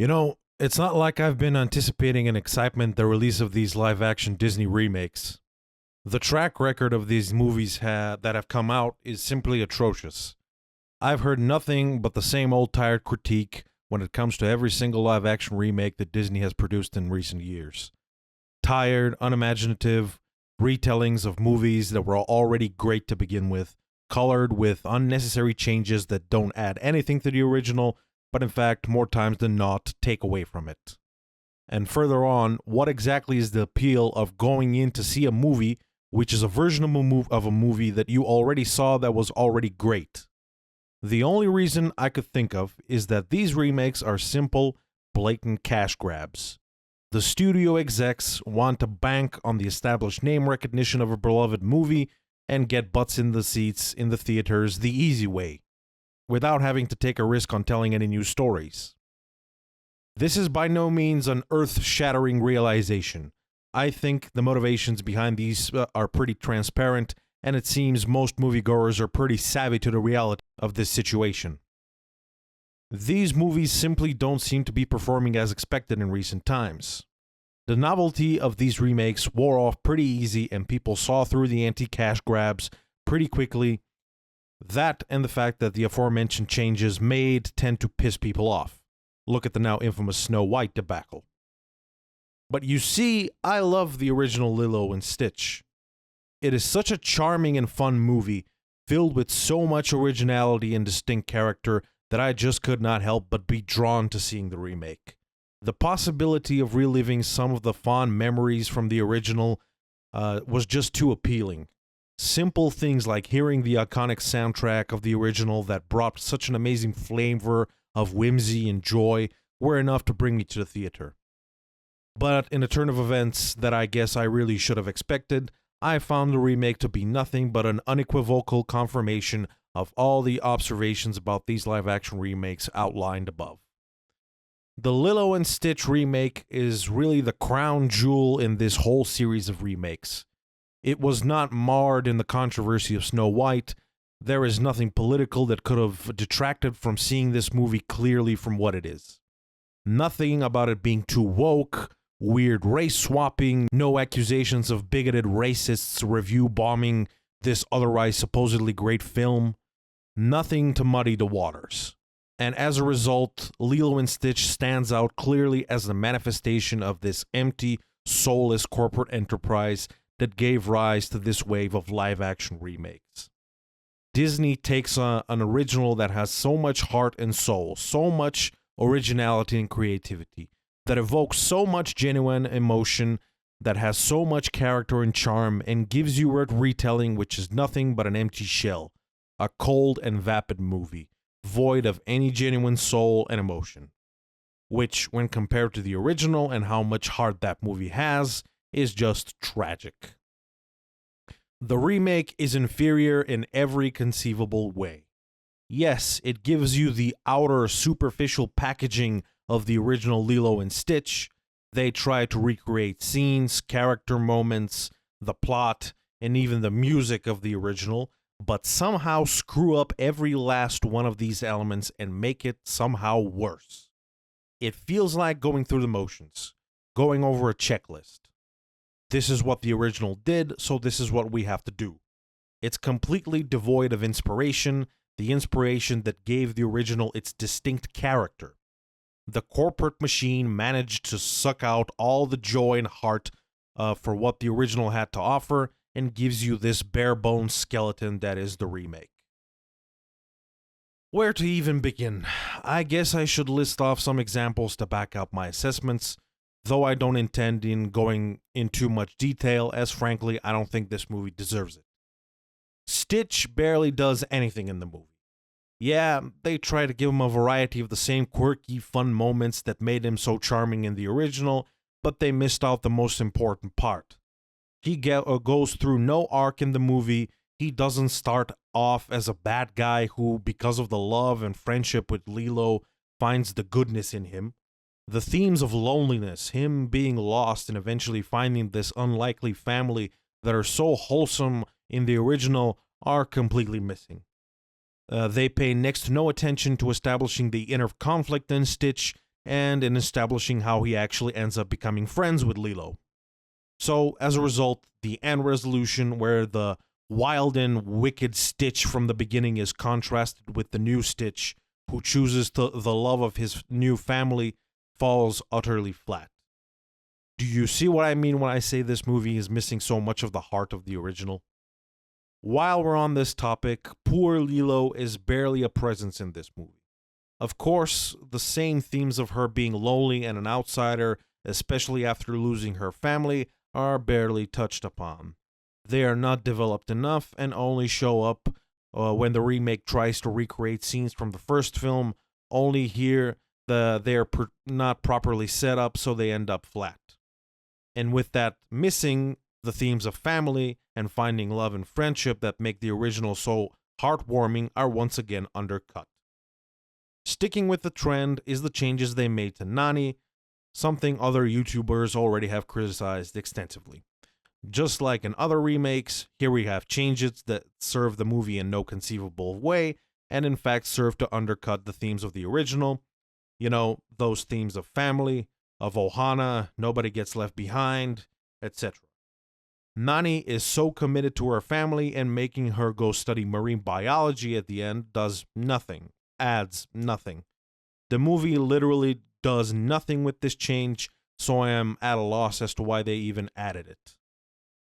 It's not like I've been anticipating in excitement the release of these live action Disney remakes. The track record of these movies that have come out is simply atrocious. I've heard nothing but the same old tired critique when it comes to every single live action remake that Disney has produced in recent years. Tired, unimaginative retellings of movies that were already great to begin with, colored with unnecessary changes that don't add anything to the original, but in fact, more times than not, take away from it. And further on, what exactly is the appeal of going in to see a movie which is a version of a movie that you already saw that was already great? The only reason I could think of is that these remakes are simple, blatant cash grabs. The studio execs want to bank on the established name recognition of a beloved movie and get butts in the seats in the theaters the easy way, without having to take a risk on telling any new stories. This is by no means an earth-shattering realization. I think the motivations behind these are pretty transparent, and it seems most moviegoers are pretty savvy to the reality of this situation. These movies simply don't seem to be performing as expected in recent times. The novelty of these remakes wore off pretty easy, and people saw through the anti-cash grabs pretty quickly. That and the fact that the aforementioned changes made tend to piss people off. Look at the now infamous Snow White debacle. But you see, I love the original Lilo and Stitch. It is such a charming and fun movie, filled with so much originality and distinct character that I just could not help but be drawn to seeing the remake. The possibility of reliving some of the fond memories from the original was just too appealing. Simple things like hearing the iconic soundtrack of the original that brought such an amazing flavor of whimsy and joy were enough to bring me to the theater. But in a turn of events that I guess I really should have expected, I found the remake to be nothing but an unequivocal confirmation of all the observations about these live-action remakes outlined above. The Lilo and Stitch remake is really the crown jewel in this whole series of remakes. It was not marred in the controversy of Snow White. There is nothing political that could have detracted from seeing this movie clearly from what it is. Nothing about it being too woke, weird race swapping, no accusations of bigoted racists review bombing this otherwise supposedly great film. Nothing to muddy the waters. And as a result, Lilo and Stitch stands out clearly as the manifestation of this empty, soulless corporate enterprise that gave rise to this wave of live-action remakes. Disney takes an original that has so much heart and soul, so much originality and creativity, that evokes so much genuine emotion, that has so much character and charm, and gives you a retelling which is nothing but an empty shell, a cold and vapid movie, void of any genuine soul and emotion, which, when compared to the original and how much heart that movie has, is just tragic. The remake is inferior in every conceivable way. Yes, it gives you the outer superficial packaging of the original Lilo and Stitch. They try to recreate scenes, character moments, the plot, and even the music of the original, but somehow screw up every last one of these elements and make it somehow worse. It feels like going through the motions, going over a checklist. This is what the original did, so this is what we have to do. It's completely devoid of inspiration, the inspiration that gave the original its distinct character. The corporate machine managed to suck out all the joy and heart for what the original had to offer and gives you this bare-bones skeleton that is the remake. Where to even begin? I guess I should list off some examples to back up my assessments, though I don't intend in going in too much detail, as frankly, I don't think this movie deserves it. Stitch barely does anything in the movie. Yeah, they try to give him a variety of the same quirky, fun moments that made him so charming in the original, but they missed out the most important part. He goes through no arc in the movie. He doesn't start off as a bad guy who, because of the love and friendship with Lilo, finds the goodness in him. The themes of loneliness, him being lost and eventually finding this unlikely family that are so wholesome in the original, are completely missing. They pay next to no attention to establishing the inner conflict in Stitch, and in establishing how he actually ends up becoming friends with Lilo. So, as a result, the end resolution where the wild and wicked Stitch from the beginning is contrasted with the new Stitch, who chooses the love of his new family, falls utterly flat. Do you see what I mean when I say this movie is missing so much of the heart of the original? While we're on this topic, poor Lilo is barely a presence in this movie. Of course, the same themes of her being lonely and an outsider, especially after losing her family, are barely touched upon. They are not developed enough and only show up when the remake tries to recreate scenes from the first film, only here they are not properly set up, so they end up flat. And with that missing, the themes of family and finding love and friendship that make the original so heartwarming are once again undercut. Sticking with the trend is the changes they made to Nani, something other YouTubers already have criticized extensively. Just like in other remakes, here we have changes that serve the movie in no conceivable way, and in fact serve to undercut the themes of the original. You know, those themes of family, of Ohana, nobody gets left behind, etc. Nani is so committed to her family, and making her go study marine biology at the end does nothing, adds nothing. The movie literally does nothing with this change, so I am at a loss as to why they even added it.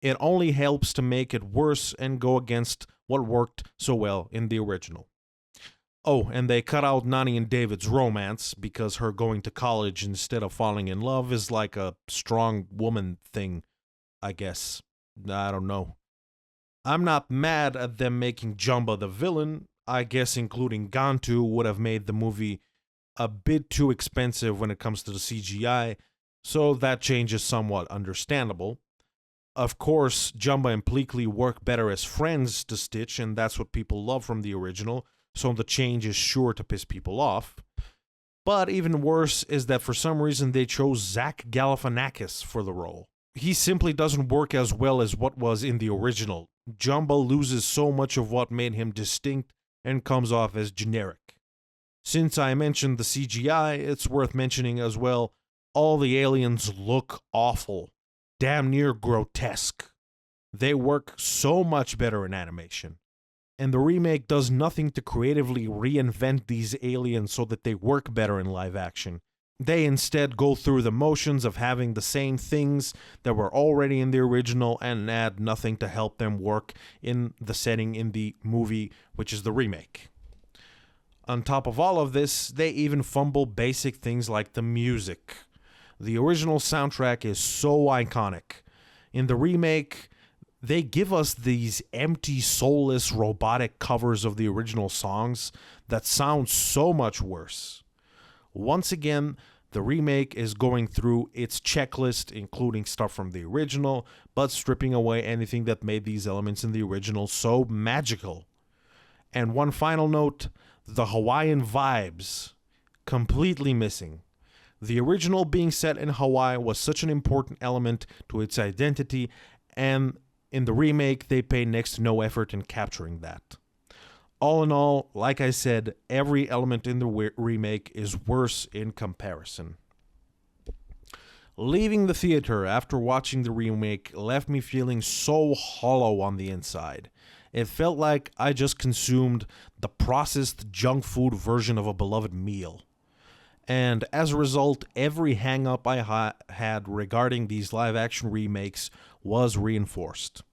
It only helps to make it worse and go against what worked so well in the original. Oh, and they cut out Nani and David's romance because her going to college instead of falling in love is like a strong woman thing, I guess. I don't know. I'm not mad at them making Jumba the villain. I guess including Gantu would have made the movie a bit too expensive when it comes to the CGI, so that change is somewhat understandable. Of course, Jumba and Pleakley work better as friends to Stitch, and that's what people love from the original, so the change is sure to piss people off. But even worse is that for some reason they chose Zach Galifianakis for the role. He simply doesn't work as well as what was in the original. Jumba loses so much of what made him distinct and comes off as generic. Since I mentioned the CGI, it's worth mentioning as well, all the aliens look awful. Damn near grotesque. They work so much better in animation. And the remake does nothing to creatively reinvent these aliens so that they work better in live action. They instead go through the motions of having the same things that were already in the original and add nothing to help them work in the setting in the movie, which is the remake. On top of all of this, they even fumble basic things like the music. The original soundtrack is so iconic. In the remake, they give us these empty, soulless, robotic covers of the original songs that sound so much worse. Once again, the remake is going through its checklist, including stuff from the original, but stripping away anything that made these elements in the original so magical. And one final note, the Hawaiian vibes, completely missing. The original being set in Hawaii was such an important element to its identity, and in the remake, they pay next to no effort in capturing that. All in all, like I said, every element in the remake is worse in comparison. Leaving the theater after watching the remake left me feeling so hollow on the inside. It felt like I just consumed the processed junk food version of a beloved meal. And as a result, every hang-up I had regarding these live-action remakes was reinforced.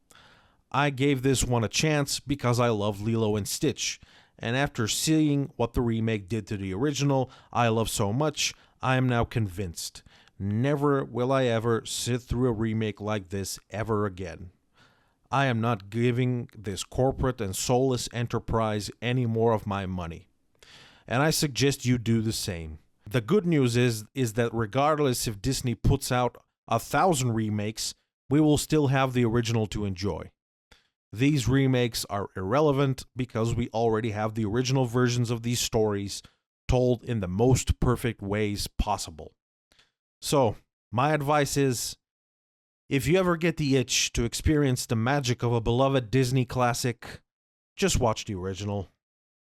I gave this one a chance because I love Lilo and Stitch, and after seeing what the remake did to the original I love so much, I am now convinced. Never will I ever sit through a remake like this ever again. I am not giving this corporate and soulless enterprise any more of my money. And I suggest you do the same. The good news is that regardless if Disney puts out 1,000 remakes, we will still have the original to enjoy. These remakes are irrelevant because we already have the original versions of these stories told in the most perfect ways possible. So, my advice is, if you ever get the itch to experience the magic of a beloved Disney classic, just watch the original.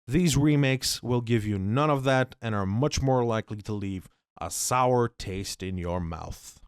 These remakes will give you none of that and are much more likely to leave a sour taste in your mouth.